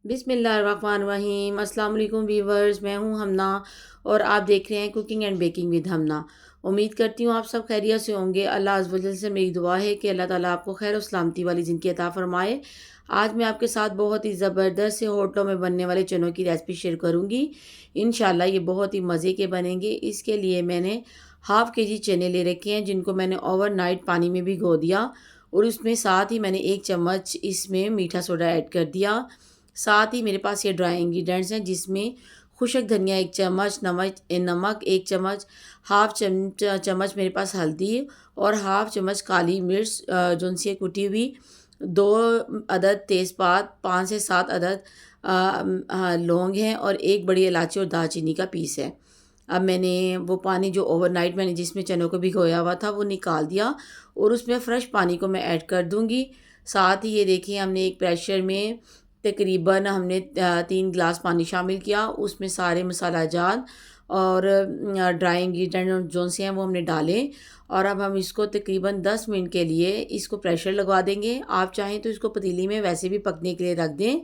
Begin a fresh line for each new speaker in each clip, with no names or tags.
बिस्मिल्लाहिर्रहमानिर्रहीम। अस्सलाम वालेकुम व्यूवर्स, मैं हूं हमना और आप देख रहे हैं कुकिंग एंड बेकिंग विद हमना। उम्मीद करती हूं आप सब खैरियत से होंगे। अल्लाह अज़्ज़ वजल से मेरी दुआ है कि अल्लाह ताला आपको खैर और सलामती वाली ज़िंदगी अता फ़रमाए। आज मैं आपके साथ बहुत ही ज़बरदस्त से होटलों में बनने वाले चनों की रेसिपी शेयर करूंगी। इंशाल्लाह ये बहुत ही मज़े के बनेंगे। इसके लिए मैंने हाफ़ के जी चने ले रखे हैं, जिनको मैंने ओवरनाइट पानी में भिगो दिया और उसमें साथ ही मैंने 1 चम्मच इसमें मीठा सोडा ऐड कर दिया। साथ ही मेरे पास ये ड्राई इंग्रेडिएंट्स हैं, जिसमें खुशक धनिया 1 चम्मच, नमक 1 चम्मच, हाफ़ चम्मच मेरे पास हल्दी और हाफ़ चम्मच काली मिर्च जोन सी है कुटी हुई, 2 अदद तेज़पात, 5 से 7 अदद लौंग हैं और 1 बड़ी इलायची और दालचीनी का पीस है। अब मैंने वो पानी जो ओवरनाइट मैंने जिसमें चनों को भिगोया हुआ था वो निकाल दिया और उसमें फ़्रेश पानी को मैं ऐड कर दूँगी। साथ ही ये देखिए, हमने एक प्रेशर में तकरीबन 3 गिलास पानी शामिल किया। उसमें सारे मसाला जात और ड्राई इंग्रेडिएंट जौन से हैं वो हमने डाले और अब हम इसको तकरीबन 10 मिनट के लिए इसको प्रेशर लगवा देंगे। आप चाहें तो इसको पतीली में वैसे भी पकने के लिए रख दें।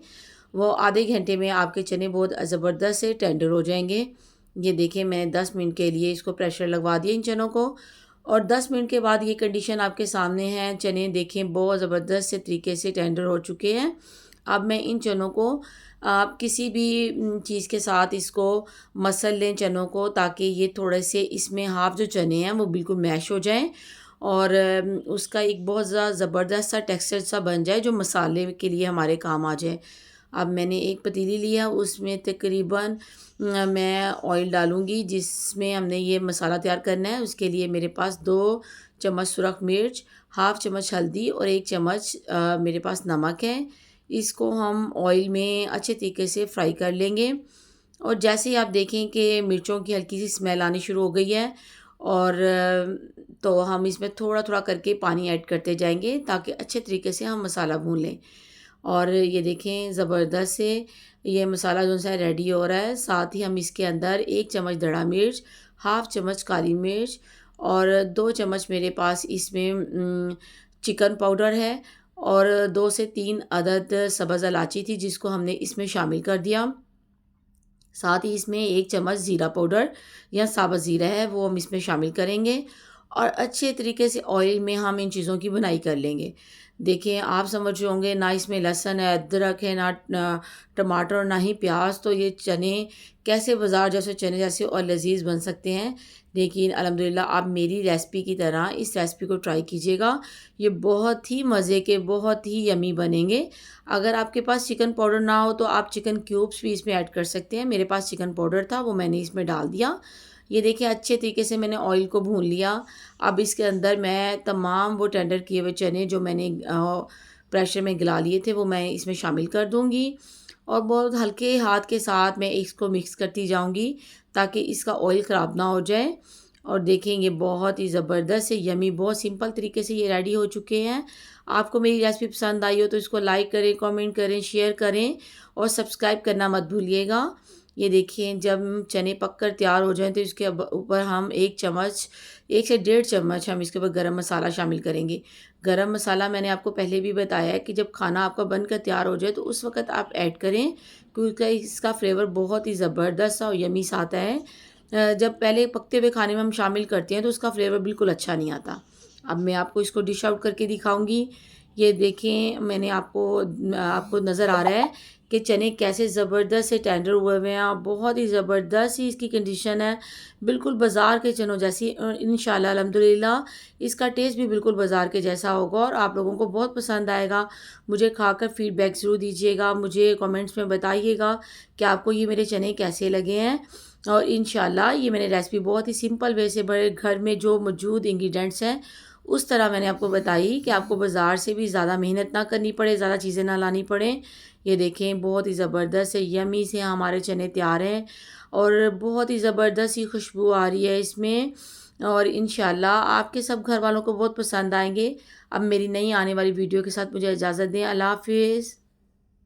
वो आधे घंटे में आपके चने बहुत ज़बरदस्त से टेंडर हो जाएंगे। ये देखिए, मैंने 10 मिनट के लिए इसको प्रेशर लगवा दिया इन चनों को और 10 मिनट के बाद ये कंडीशन आपके सामने है। चने देखें बहुत ज़बरदस्त से तरीके से टेंडर हो चुके हैं। अब मैं इन चनों को आप किसी भी चीज़ के साथ इसको मसल लें चनों को, ताकि ये थोड़े से इसमें हाफ़ जो चने हैं वो बिल्कुल मैश हो जाएं और उसका एक बहुत ज़्यादा ज़बरदस्त सा टेक्सचर सा बन जाए जो मसाले के लिए हमारे काम आ जाए। अब मैंने एक पतीली लिया, उसमें तकरीबन मैं ऑयल डालूँगी जिसमें हमने ये मसाला तैयार करना है। उसके लिए मेरे पास 2 चम्मच सुरख मिर्च, हाफ़ चम्मच हल्दी और 1 चम्मच मेरे पास नमक है। इसको हम ऑयल में अच्छे तरीके से फ्राई कर लेंगे और जैसे ही आप देखें कि मिर्चों की हल्की सी स्मेल आनी शुरू हो गई है और तो हम इसमें थोड़ा-थोड़ा करके पानी ऐड करते जाएँगे ताकि अच्छे तरीके से हम मसाला भून लें। और ये देखें, ज़बरदस्त से ये मसाला जो सा रेडी हो रहा है। साथ ही हम इसके अंदर 1 चम्मच दड़ा मिर्च, हाफ़ चम्मच काली मिर्च और 2 चम्मच मेरे पास इसमें चिकन पाउडर है और 2 से 3 अदद सब्ज़ इलायची थी जिसको हमने इसमें शामिल कर दिया। साथ ही इसमें 1 चम्मच ज़ीरा पाउडर या साबुत ज़ीरा है वो हम इसमें शामिल करेंगे और अच्छे तरीके से ऑयल में हम इन चीज़ों की भुनाई कर लेंगे। देखिए, आप समझ रहे होंगे ना इसमें लहसुन है, अदरक है, ना टमाटर और ना ही प्याज, तो ये चने कैसे बाज़ार जैसे चने जैसे और लज़ीज़ बन सकते हैं। लेकिन अल्हम्दुलिल्लाह आप मेरी रेसिपी की तरह इस रेसिपी को ट्राई कीजिएगा। ये बहुत ही मज़े के, बहुत ही यम्मी बनेंगे। अगर आपके पास चिकन पाउडर ना हो तो आप चिकन क्यूब्स भी इसमें ऐड कर सकते हैं। मेरे पास चिकन पाउडर था, वो मैंने इसमें डाल दिया। ये देखिए, अच्छे तरीके से मैंने ऑयल को भून लिया। अब इसके अंदर मैं तमाम वो टेंडर किए हुए चने जो मैंने प्रेशर में गला लिए थे वो मैं इसमें शामिल कर दूँगी और बहुत हल्के हाथ के साथ मैं इसको मिक्स करती जाऊँगी ताकि इसका ऑयल ख़राब ना हो जाए। और देखेंगे बहुत ही ज़बरदस्त से यम्मी, बहुत सिंपल तरीके से ये रेडी हो चुके हैं। आपको मेरी रेसिपी पसंद आई हो तो इसको लाइक करें, कमेंट करें, शेयर करें और सब्सक्राइब करना मत भूलिएगा। ये देखिए, जब चने पककर तैयार हो जाएँ तो इसके ऊपर हम 1 चम्मच, 1 से डेढ़ चम्मच हम इसके ऊपर गरम मसाला शामिल करेंगे। गरम मसाला मैंने आपको पहले भी बताया है कि जब खाना आपका बनकर तैयार हो जाए तो उस वक़्त आप ऐड करें, क्योंकि इसका फ्लेवर बहुत ही ज़बरदस्त सा और यम्मी सा आता है। जब पहले पकते हुए खाने में हम शामिल करते हैं तो उसका फ्लेवर बिल्कुल अच्छा नहीं आता। अब मैं आपको इसको डिश आउट करके दिखाऊँगी। ये देखें, मैंने आपको नज़र आ रहा है कि चने कैसे ज़बरदस्त से टेंडर हुए हुए हैं और बहुत ही ज़बरदस्त ही इसकी कंडीशन है, बिल्कुल बाज़ार के चनों जैसी। इंशाल्लाह अल्हम्दुलिल्लाह इसका टेस्ट भी बिल्कुल बाज़ार के जैसा होगा और आप लोगों को बहुत पसंद आएगा। मुझे खाकर फीडबैक ज़रूर दीजिएगा, मुझे कमेंट्स में बताइएगा कि आपको ये मेरे चने कैसे लगे हैं। और इंशाल्लाह ये मैंने रेसिपी बहुत ही सिंपल वे से बड़े घर में जो मौजूद इंग्रेडिएंट्स हैं उस तरह मैंने आपको बताई कि आपको बाज़ार से भी ज़्यादा मेहनत ना करनी पड़े, ज़्यादा चीज़ें ना लानी पड़ें। ये देखें, बहुत ही ज़बरदस्त से यम्मी से हमारे चने तैयार हैं और बहुत ही ज़बरदस्त सी खुशबू आ रही है इसमें और इंशाल्लाह आपके सब घर वालों को बहुत पसंद आएँगे। अब मेरी नई आने वाली वीडियो के साथ मुझे इजाज़त दें। अल्लाह हाफ़िज़।